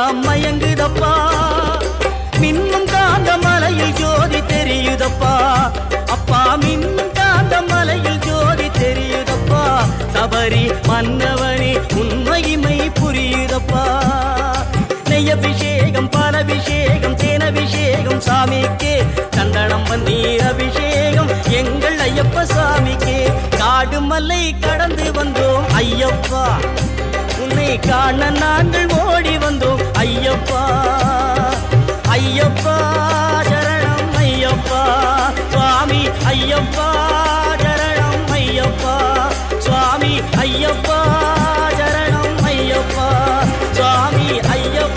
எல்லாம் மயங்குதப்பா மின்னும் காந்த மலையில் ஜோதி தெரியுதப்பா அப்பா மின்னும் காந்த மலையில் ஜோதி தெரியுதப்பா சபரி மன்னவனே உண்மைமை புரியுதப்பா நெய்யபிஷேகம் பாலபிஷேகம் தேனபிஷேகம் சாமிக்கே சந்தனம் பன்னீர் அபிஷேகம் எங்கள் ஐயப்ப சாமிக்கே காடு மலை கடந்து வந்தோம் ஐயப்பா உன்னை காண நாங்கள் ஓடி வந்தோம் ஐயப்பா ஐயப்பா சரணம் ஐயப்பா சுவாமி ஐயப்பா சரணம் ஐயப்பா சுவாமி ஐயப்பா